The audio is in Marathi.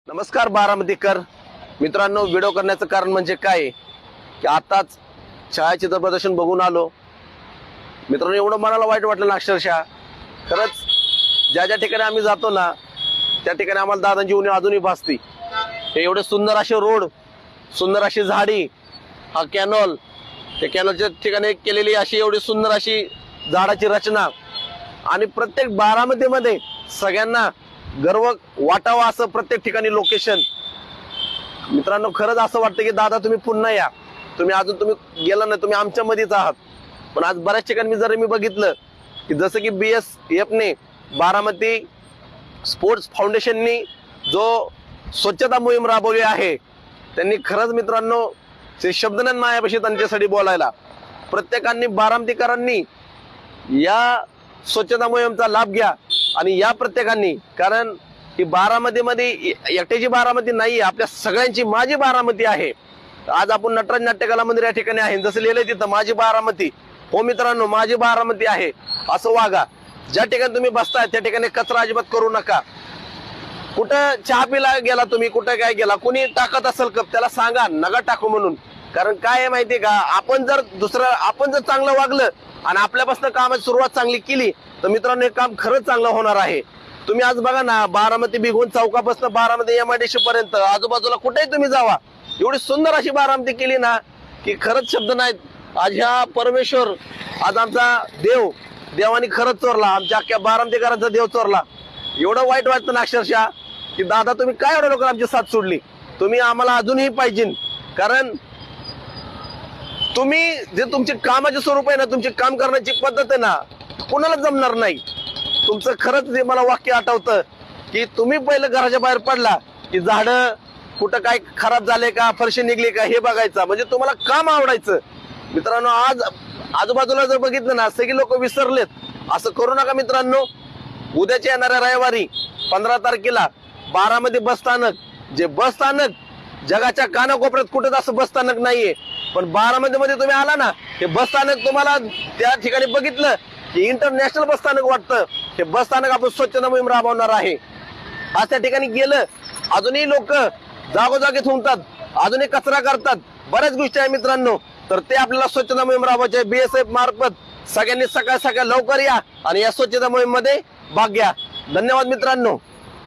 नमस्कार बारामतीकर मित्रांनो, व्हिडिओ करण्याचं कारण म्हणजे काय की आताच छायाचित्र प्रदर्शन बघून आलो मित्रांनो. एवढं मनाला वाईट वाटलं ना, अक्षरशः खरंच ज्या ज्या ठिकाणी आम्ही जातो ना त्या ठिकाणी आम्हाला दादांची उणीव अजूनही भासती. हे एवढे सुंदर असे रोड, सुंदर अशी झाडी, हा कॅनॉल, त्या कॅनॉलच्या ठिकाणी केलेली अशी एवढी सुंदर अशी झाडाची रचना आणि प्रत्येक बारामतीमध्ये सगळ्यांना गर्व वाटावा असं प्रत्येक ठिकाणी लोकेशन. मित्रांनो, खरंच असं वाटतं की दादा तुम्ही पुन्हा या. तुम्ही अजून तुम्ही गेला ना, तुम्ही आमच्या मध्येच आहात. पण आज बऱ्याच ठिकाणी जर मी बघितलं की जसं की BSF ने बारामती स्पोर्ट्स फाउंडेशननी जो स्वच्छता मोहीम राबवली आहे, त्यांनी खरंच मित्रांनो ते शब्द नाही माझ्यापाशी त्यांच्यासाठी बोलायला. प्रत्येकांनी बारामतीकरांनी या स्वच्छता मोहिमेचा लाभ घ्या आणि या प्रत्येकांनी, कारण ही बारामतीमध्ये एकट्याची बारामती नाही, आपल्या सगळ्यांची माझी बारामती आहे. आज आपण नटराज नाट्यकला मंदिर या ठिकाणी आहे, जसं लिहिलंय तिथं माझी बारामती. हो मित्रांनो, माझी बारामती आहे असं वागा. ज्या ठिकाणी तुम्ही बसताय त्या ठिकाणी कचरा अजिबात करू नका. कुठं चहा पिला गेला तुम्ही, कुठं काय गेला, कुणी टाकत असेल कप त्याला सांगा नका टाकू म्हणून. कारण काय आहे माहितीये का, आपण जर चांगलं वागलं आणि आपल्यापासून कामाची सुरुवात चांगली केली तर मित्रांनो हे काम खरंच चांगलं होणार आहे. तुम्ही आज बघा ना, बारामती भिगवण चौकापासून बारामती MIDC पर्यंत आजूबाजूला कुठेही तुम्ही जावा, एवढी सुंदर अशी बारामती केली ना की खरंच शब्द नाहीत. आज ह्या परमेश्वर, आज आमचा देवानी खरंच चोरला, आमच्या अख्ख्या बारामतीकरांचा देव चोरला. एवढं वाईट वाटतं ना अक्षरशः की दादा तुम्ही काय एवढ्या लोकांना आमची साथ सोडली. तुम्ही आम्हाला अजूनही पाहिजे, कारण तुम्ही जे तुमचे कामाचे स्वरूप आहे ना, तुमची काम करण्याची पद्धत आहे ना, कुणाला जमणार नाही. तुमचं खरंच जे मला वाक्य आठवतं की तुम्ही पहिलं घराच्या बाहेर पडला की झाडं कुठं काय खराब झाले का, फरशी निघली का हे बघायचं, म्हणजे तुम्हाला काम आवडायचं. मित्रांनो, आज आजूबाजूला जर बघितलं ना, सगळी लोक विसरलेत. असं करू नका मित्रांनो. उद्याच्या येणाऱ्या रविवारी 15 तारखेला बारामती बस स्थानक, जे बस स्थानक जगाच्या कानाकोपऱ्यात कुठेच असं बस स्थानक नाहीये, पण बारामतीमध्ये तुम्ही आला ना, हे बस स्थानक तुम्हाला त्या ठिकाणी बघितलं की इंटरनॅशनल बस स्थानक वाटतं. हे बस स्थानक आपण स्वच्छता मोहीम राबवणार आहे. आज त्या ठिकाणी गेलं, अजूनही लोक जागोजागी थांबतात, अजूनही कचरा करतात, बऱ्याच गोष्टी आहे मित्रांनो. तर ते आपल्याला स्वच्छता मोहीम राबवायचे BSF मार्फत सगळ्यांनी सकाळ लवकर या आणि या स्वच्छता मोहीम मध्ये भाग घ्या. धन्यवाद मित्रांनो.